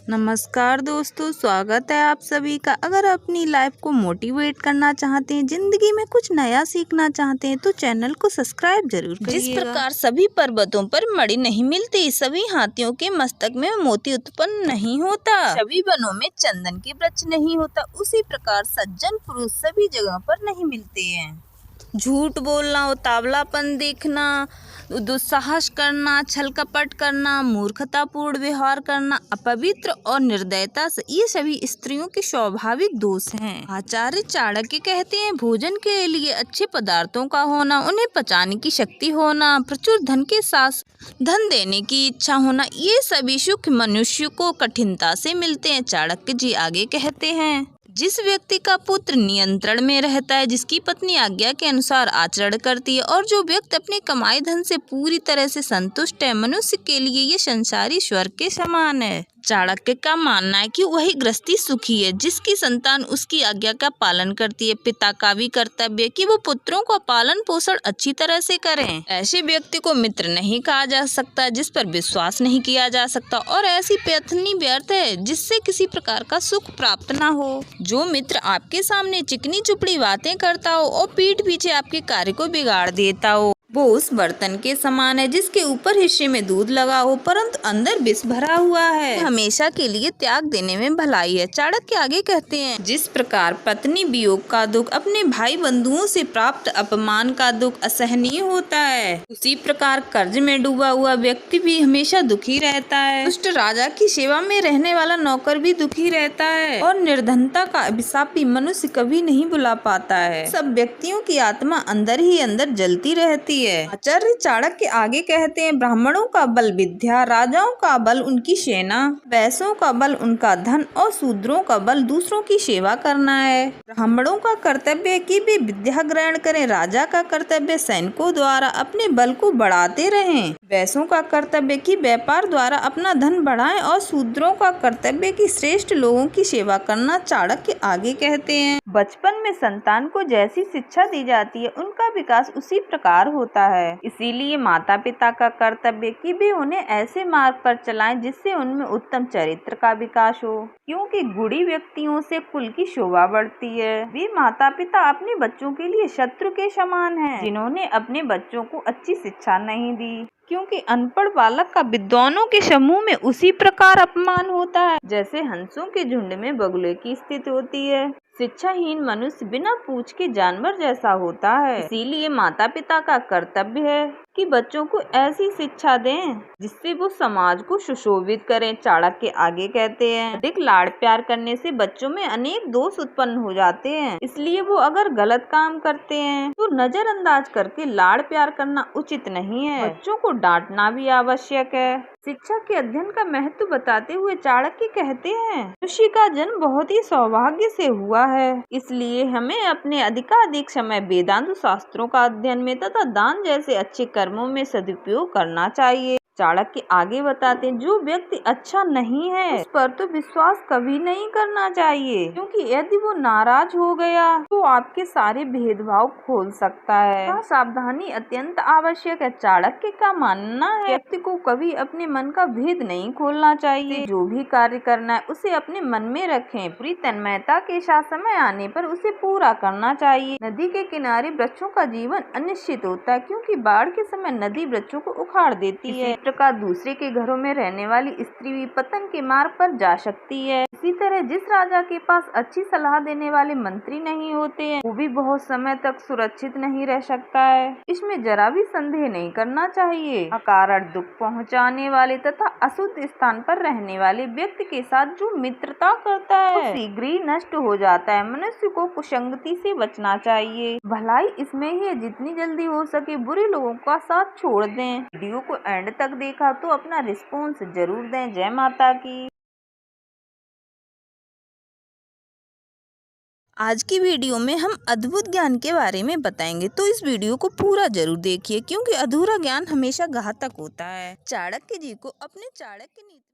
नमस्कार दोस्तों, स्वागत है आप सभी का। अगर अपनी लाइफ को मोटिवेट करना चाहते हैं, जिंदगी में कुछ नया सीखना चाहते हैं तो चैनल को सब्सक्राइब जरूर करिएगा। जिस प्रकार सभी पर्वतों पर मणि नहीं मिलती, सभी हाथियों के मस्तक में मोती उत्पन्न नहीं होता, सभी वनों में चंदन के वृक्ष नहीं होता, उसी प्रकार सज्जन पुरुष सभी जगह पर नहीं मिलते हैं। झूठ बोलना, उतावलापन देखना, दुस्साहस करना, छल कपट करना, मूर्खतापूर्ण व्यवहार करना, अपवित्र और निर्दयता, ये सभी स्त्रियों के स्वाभाविक दोष हैं। आचार्य चाणक्य कहते हैं, भोजन के लिए अच्छे पदार्थों का होना, उन्हें पचाने की शक्ति होना, प्रचुर धन के साथ धन देने की इच्छा होना, ये सभी सुख मनुष्य को कठिनता से मिलते हैं। चाणक्य जी आगे कहते हैं, जिस व्यक्ति का पुत्र नियंत्रण में रहता है, जिसकी पत्नी आज्ञा के अनुसार आचरण करती है और जो व्यक्ति अपने कमाई धन से पूरी तरह से संतुष्ट है, मनुष्य के लिए ये संसारी स्वर्ग के समान है। चाणक्य का मानना है कि वही गृहस्थी सुखी है जिसकी संतान उसकी आज्ञा का पालन करती है। पिता का भी कर्तव्य है कि वो पुत्रों का पालन पोषण अच्छी तरह से करें। ऐसे व्यक्ति को मित्र नहीं कहा जा सकता जिस पर विश्वास नहीं किया जा सकता, और ऐसी पत्नी व्यर्थ है जिससे किसी प्रकार का सुख प्राप्त न हो। जो मित्र आपके सामने चिकनी चुपड़ी बातें करता हो और पीठ पीछे आपके कार्य को बिगाड़ देता हो, वो उस बर्तन के समान है जिसके ऊपर हिस्से में दूध लगा हो परंतु अंदर विष भरा हुआ है। हमेशा के लिए त्याग देने में भलाई है। चाणक्य आगे कहते हैं, जिस प्रकार पत्नी वियोग का दुख, अपने भाई बंधुओं से प्राप्त अपमान का दुख असहनीय होता है, उसी प्रकार कर्ज में डूबा हुआ व्यक्ति भी हमेशा दुखी रहता है। दुष्ट राजा की सेवा में रहने वाला नौकर भी दुखी रहता है, और निर्धनता का अभिशाप भी मनुष्य कभी नहीं भुला पाता है। सब व्यक्तियों की आत्मा अंदर ही अंदर जलती रहती है। आचार्य चाणक्य आगे कहते हैं, ब्राह्मणों का बल विद्या, राजाओं का बल उनकी सेना, वैश्यों का बल उनका धन और शूद्रों का बल दूसरों की सेवा करना है। ब्राह्मणों का कर्तव्य है कि वे विद्या ग्रहण करें, राजा का कर्तव्य सैनिकों द्वारा अपने बल को बढ़ाते रहें, वैश्यों का कर्तव्य कि व्यापार द्वारा अपना धन बढ़ाएं, और शूद्रों का कर्तव्य कि श्रेष्ठ लोगों की सेवा करना। चाणक्य आगे कहते हैं, बचपन में संतान को जैसी शिक्षा दी जाती है उनका विकास उसी प्रकार होता है। इसीलिए माता पिता का कर्तव्य कि वे उन्हें ऐसे मार्ग पर चलाएं जिससे उनमें उत्तम चरित्र का विकास हो, क्योंकि गुणी व्यक्तियों से कुल की शोभा बढ़ती है। वे माता पिता अपने बच्चों के लिए शत्रु के समान हैं, जिन्होंने अपने बच्चों को अच्छी शिक्षा नहीं दी, क्योंकि अनपढ़ बालक का विद्वानों के समूह में उसी प्रकार अपमान होता है जैसे हंसों के झुंड में बगुले की स्थिति होती है। शिक्षाहीन मनुष्य बिना पूछ के जानवर जैसा होता है। इसीलिए माता पिता का कर्तव्य है कि बच्चों को ऐसी शिक्षा दें जिससे वो समाज को सुशोभित करें। चाणक्य आगे कहते हैं, अधिक लाड़ प्यार करने से बच्चों में अनेक दोष उत्पन्न हो जाते हैं, इसलिए वो अगर गलत काम करते हैं तो नजरअंदाज करके लाड़ प्यार करना उचित नहीं है। बच्चों को डांटना भी आवश्यक है। शिक्षा के अध्ययन का महत्व बताते हुए चाणक्य कहते हैं, मनुष्य का जन्म बहुत ही सौभाग्य से हुआ है, इसलिए हमें अपने अधिकाधिक समय वेदांत शास्त्रों का अध्ययन में तथा दान जैसे अच्छे कर्मों में सदुपयोग करना चाहिए। चाणक्य आगे बताते हैं, जो व्यक्ति अच्छा नहीं है उस पर तो विश्वास कभी नहीं करना चाहिए, क्योंकि यदि वो नाराज हो गया तो आपके सारे भेदभाव खोल सकता है। सावधानी अत्यंत आवश्यक है। चाणक्य का मानना है, व्यक्ति को कभी अपने मन का भेद नहीं खोलना चाहिए। जो भी कार्य करना है उसे अपने मन में रखें, पूरी तन्मयता के साथ समय आने पर उसे पूरा करना चाहिए। नदी के किनारे वृक्षों का जीवन अनिश्चित होता है, क्योंकि बाढ़ के समय नदी वृक्षों को उखाड़ देती है। प्रकार दूसरे के घरों में रहने वाली स्त्री भी पतन के मार्ग पर जा सकती है। इसी तरह जिस राजा के पास अच्छी सलाह देने वाले मंत्री नहीं होते हैं, वो भी बहुत समय तक सुरक्षित नहीं रह सकता है। इसमें जरा भी संदेह नहीं करना चाहिए। अकारण दुख पहुंचाने वाले तथा अशुद्ध स्थान पर रहने वाले व्यक्ति के साथ जो मित्रता करता है वो शीघ्र ही नष्ट हो जाता है। मनुष्य को कुसंगति से बचना चाहिए। भलाई इसमें ही है, जितनी जल्दी हो सके बुरे लोगों का साथ छोड़ दें। वीडियो को एंड तक देखा तो अपना रिस्पॉन्स जरूर दें। जय माता की। आज की वीडियो में हम अद्भुत ज्ञान के बारे में बताएंगे, तो इस वीडियो को पूरा जरूर देखिए, क्योंकि अधूरा ज्ञान हमेशा घातक होता है। चाणक्य जी को अपने चाणक्य नीति